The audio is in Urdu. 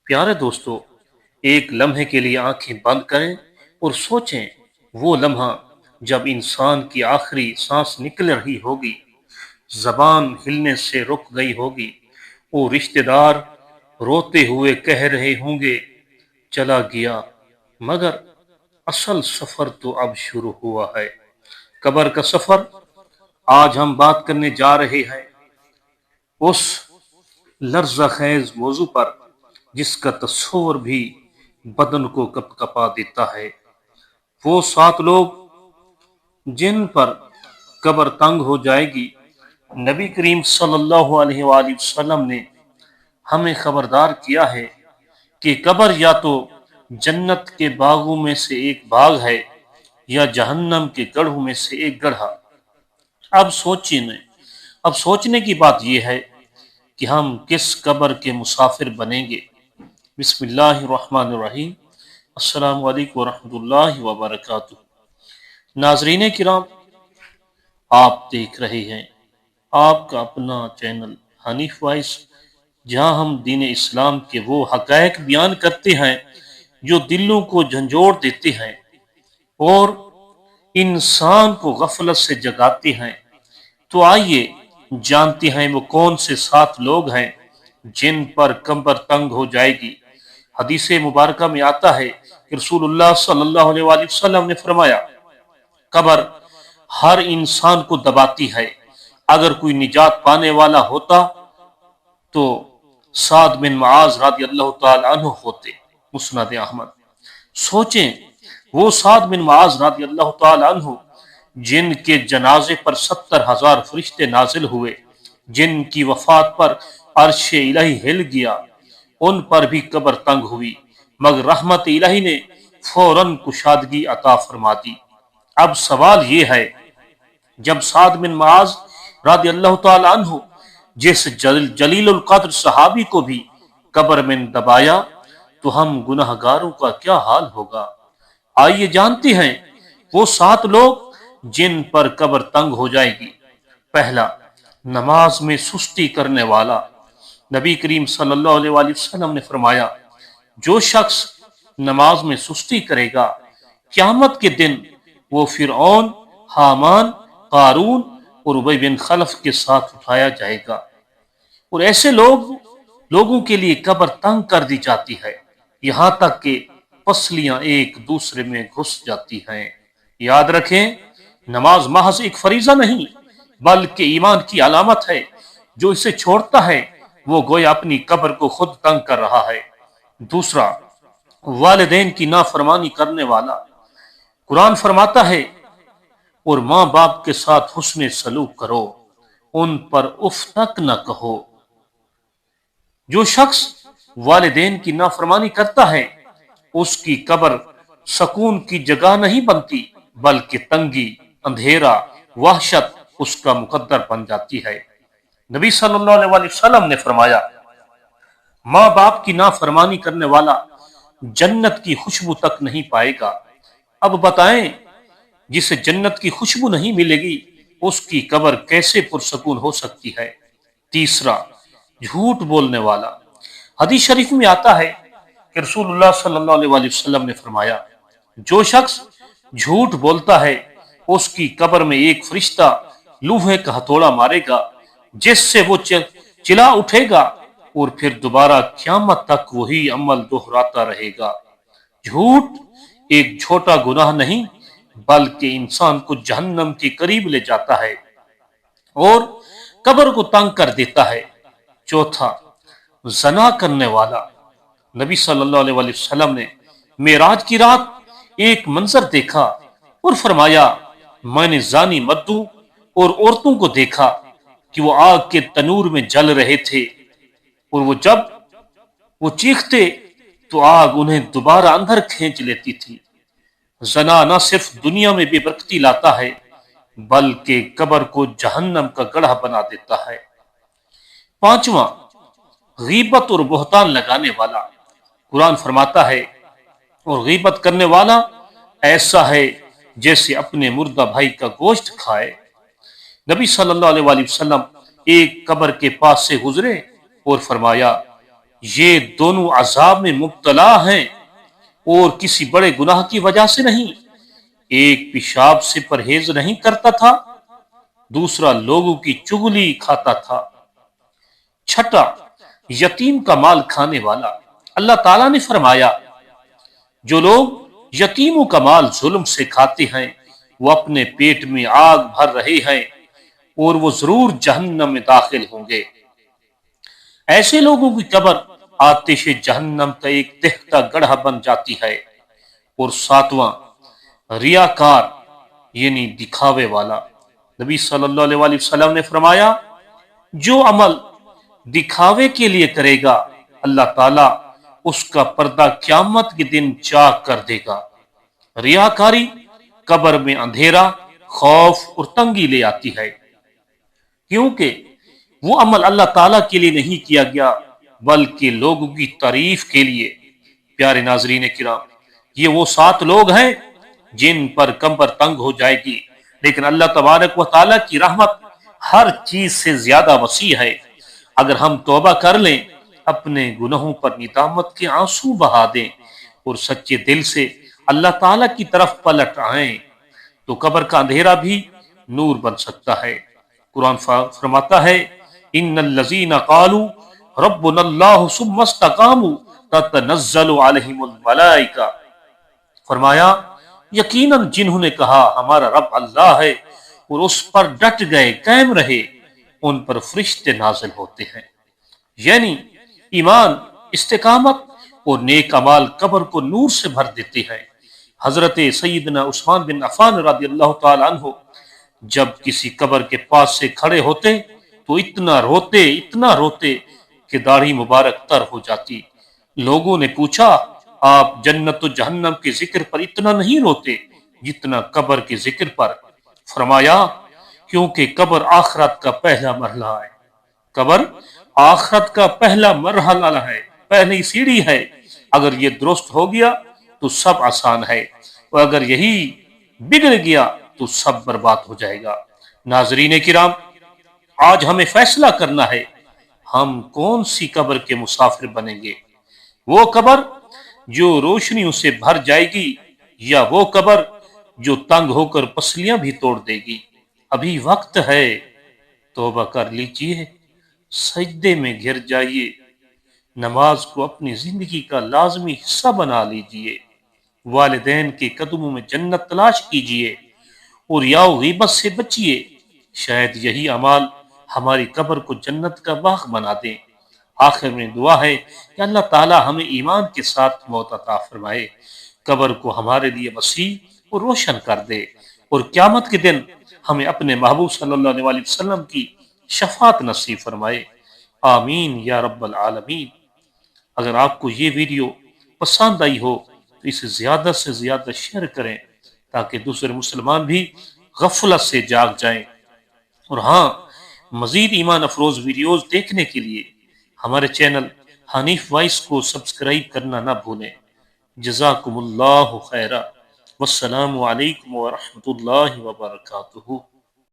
پیارے دوستو، ایک لمحے کے لیے آنکھیں بند کریں اور سوچیں وہ لمحہ جب انسان کی آخری سانس نکل رہی ہوگی، زبان ہلنے سے رک گئی ہوگی اور رشتہ دار روتے ہوئے کہہ رہے ہوں گے چلا گیا، مگر اصل سفر تو اب شروع ہوا ہے۔ قبر کا سفر آج ہم بات کرنے جا رہے ہیں اس لرزہ خیز موضوع پر جس کا تصور بھی بدن کو کپ کپا دیتا ہے۔ وہ 7 لوگ جن پر قبر تنگ ہو جائے گی۔ نبی کریم صلی اللہ علیہ وآلہ وسلم نے ہمیں خبردار کیا ہے کہ قبر یا تو جنت کے باغوں میں سے ایک باغ ہے یا جہنم کے گڑھوں میں سے ایک گڑھا۔ اب سوچنے کی بات یہ ہے کہ ہم کس قبر کے مسافر بنیں گے۔ بسم اللہ الرحمن الرحیم۔ السلام علیکم ورحمۃ اللہ وبرکاتہ۔ ناظرین کرام، آپ دیکھ رہے ہیں آپ کا اپنا چینل حنیف وائس، جہاں ہم دین اسلام کے وہ حقائق بیان کرتے ہیں جو دلوں کو جھنجھوڑ دیتے ہیں اور انسان کو غفلت سے جگاتے ہیں۔ تو آئیے جانتے ہیں وہ کون سے 7 لوگ ہیں جن پر قبر تنگ ہو جائے گی۔ حدیث مبارکہ میں آتا ہے کہ رسول اللہ صلی اللہ علیہ وآلہ وسلم نے فرمایا، قبر ہر انسان کو دباتی ہے۔ اگر کوئی نجات پانے والا ہوتا تو سعد بن معاذ رضی اللہ تعالی عنہ ہوتے، مسند احمد۔ سوچیں وہ سعد بن معاذ رضی اللہ تعالی عنہ جن کے جنازے پر 70,000 فرشتے نازل ہوئے، جن کی وفات پر عرش الہی ہل گیا، ان پر بھی قبر تنگ ہوئی، مگر رحمت الہی نے فوراً کشادگی عطا فرما دی۔ اب سوال یہ ہے، جب سعد بن معاذ رضی اللہ تعالی عنہ جس جلیل القدر صحابی کو بھی قبر میں دبایا تو ہم گناہ گاروں کا کیا حال ہوگا؟ آئیے جانتے ہیں وہ 7 لوگ جن پر قبر تنگ ہو جائے گی۔ پہلا، نماز میں سستی کرنے والا۔ نبی کریم صلی اللہ علیہ وآلہ وسلم نے فرمایا، جو شخص نماز میں سستی کرے گا قیامت کے دن وہ فرعون، حامان، قارون اور ابی بن خلف کے ساتھ اٹھایا جائے گا، اور ایسے لوگوں کے لیے قبر تنگ کر دی جاتی ہے، یہاں تک کہ پسلیاں ایک دوسرے میں گھس جاتی ہیں۔ یاد رکھیں، نماز محض ایک فریضہ نہیں بلکہ ایمان کی علامت ہے۔ جو اسے چھوڑتا ہے وہ گویا اپنی قبر کو خود تنگ کر رہا ہے۔ دوسرا، والدین کی نافرمانی کرنے والا۔ قرآن فرماتا ہے، اور ماں باپ کے ساتھ حسن سلوک کرو، ان پر اف تک نہ کہو۔ جو شخص والدین کی نافرمانی کرتا ہے اس کی قبر سکون کی جگہ نہیں بنتی بلکہ تنگی، اندھیرا، وحشت اس کا مقدر بن جاتی ہے۔ نبی صلی اللہ علیہ وآلہ وسلم نے فرمایا، ماں باپ کی نافرمانی کرنے والا جنت کی خوشبو تک نہیں پائے گا۔ اب بتائیں، جسے جنت کی خوشبو نہیں ملے گی اس کی قبر کیسے پرسکون ہو سکتی ہے؟ تیسرا، جھوٹ بولنے والا۔ حدیث شریف میں آتا ہے کہ رسول اللہ صلی اللہ علیہ وآلہ وسلم نے فرمایا، جو شخص جھوٹ بولتا ہے اس کی قبر میں ایک فرشتہ لوہے کا ہتھوڑا مارے گا جس سے وہ چلا اٹھے گا اور پھر دوبارہ قیامت تک وہی عمل دہراتا رہے گا۔ جھوٹ ایک چھوٹا گناہ نہیں بلکہ انسان کو جہنم کے قریب لے جاتا ہے اور قبر کو تنگ کر دیتا ہے۔ چوتھا، زنا کرنے والا۔ نبی صلی اللہ علیہ وآلہ وسلم نے معراج کی رات ایک منظر دیکھا اور فرمایا، میں نے زانی مردوں اور عورتوں کو دیکھا کہ وہ آگ کے تنور میں جل رہے تھے، اور جب وہ چیختے تو آگ انہیں دوبارہ اندر کھینچ لیتی تھی۔ زنا نہ صرف دنیا میں بے برکتی لاتا ہے بلکہ قبر کو جہنم کا گڑھا بنا دیتا ہے۔ پانچواں، غیبت اور بہتان لگانے والا۔ قرآن فرماتا ہے، اور غیبت کرنے والا ایسا ہے جیسے اپنے مردہ بھائی کا گوشت کھائے۔ نبی صلی اللہ علیہ وآلہ وسلم ایک قبر کے پاس سے گزرے اور فرمایا، یہ دونوں عذاب میں مبتلا ہیں اور کسی بڑے گناہ کی وجہ سے نہیں۔ ایک پیشاب سے پرہیز نہیں کرتا تھا، دوسرا لوگوں کی چغلی کھاتا تھا۔ چھٹا، یتیم کا مال کھانے والا۔ اللہ تعالیٰ نے فرمایا، جو لوگ یتیموں کا مال ظلم سے کھاتے ہیں وہ اپنے پیٹ میں آگ بھر رہے ہیں اور وہ ضرور جہنم میں داخل ہوں گے۔ ایسے لوگوں کی قبر آتش جہنم کا ایک تہتا گڑھا بن جاتی ہے۔ اور ساتواں، ریاکار یعنی دکھاوے والا۔ نبی صلی اللہ علیہ وسلم نے فرمایا، جو عمل دکھاوے کے لیے کرے گا اللہ تعالیٰ اس کا پردہ قیامت کے دن چاک کر دے گا۔ ریاکاری قبر میں اندھیرا، خوف اور تنگی لے آتی ہے، کیونکہ وہ عمل اللہ تعالیٰ کے لیے نہیں کیا گیا بلکہ لوگوں کی تعریف کے لیے۔ پیارے ناظرین کرام، یہ وہ 7 لوگ ہیں جن پر کمر تنگ ہو جائے گی، لیکن اللہ تبارک و تعالیٰ کی رحمت ہر چیز سے زیادہ وسیع ہے۔ اگر ہم توبہ کر لیں، اپنے گناہوں پر ندامت کے آنسو بہا دیں اور سچے دل سے اللہ تعالیٰ کی طرف پلٹ آئیں تو قبر کا اندھیرا بھی نور بن سکتا ہے۔ قرآن فرماتا ہے، ان الذین قالوا ربنا اللہ ثم استقاموا تتنزل علیہم الملائکہ۔ فرمایا، یقیناً جنہوں نے کہا ہمارا رب اللہ ہے اور اس پر ڈٹ گئے، قائم رہے، ان پر فرشتے نازل ہوتے ہیں۔ یعنی ایمان، استقامت اور نیک اعمال قبر کو نور سے بھر دیتے ہیں۔ حضرت سیدنا عثمان بن عفان رضی اللہ تعالی عنہ جب کسی قبر کے پاس سے کھڑے ہوتے تو اتنا روتے کہ داڑھی مبارک تر ہو جاتی۔ لوگوں نے پوچھا، آپ جنت و جہنم کے ذکر پر اتنا نہیں روتے جتنا قبر کے ذکر پر؟ فرمایا، کیونکہ قبر آخرت کا پہلا مرحلہ ہے۔ قبر آخرت کا پہلا مرحلہ ہے، پہلی سیڑھی ہے۔ اگر یہ درست ہو گیا تو سب آسان ہے، اور اگر یہی بگڑ گیا تو سب برباد ہو جائے گا۔ ناظرین کرام، آج ہمیں فیصلہ کرنا ہے، ہم کون سی قبر کے مسافر بنیں گے؟ وہ قبر جو روشنیوں سے بھر جائے گی، یا وہ قبر جو تنگ ہو کر پسلیاں بھی توڑ دے گی؟ ابھی وقت ہے، توبہ کر لیجئے، سجدے میں گر جائیے، نماز کو اپنی زندگی کا لازمی حصہ بنا لیجئے، والدین کے قدموں میں جنت تلاش کیجئے اور یاو غیبت سے بچیے۔ شاید یہی اعمال ہماری قبر کو جنت کا باغ بنا دیں۔ آخر میں دعا ہے کہ اللہ تعالی ہمیں ایمان کے ساتھ موت عطا فرمائے، قبر کو ہمارے لیے وسیع اور روشن کر دے، اور قیامت کے دن ہمیں اپنے محبوب صلی اللہ علیہ وسلم کی شفاعت نصیب فرمائے، آمین یا رب العالمین۔ اگر آپ کو یہ ویڈیو پسند آئی ہو تو اسے زیادہ سے زیادہ شیئر کریں تاکہ دوسرے مسلمان بھی غفلت سے جاگ جائیں۔ اور ہاں، مزید ایمان افروز ویڈیوز دیکھنے کے لیے ہمارے چینل حنیف وائس کو سبسکرائب کرنا نہ بھولیں۔ جزاکم اللہ خیرہ، والسلام علیکم ورحمۃ اللہ وبرکاتہ۔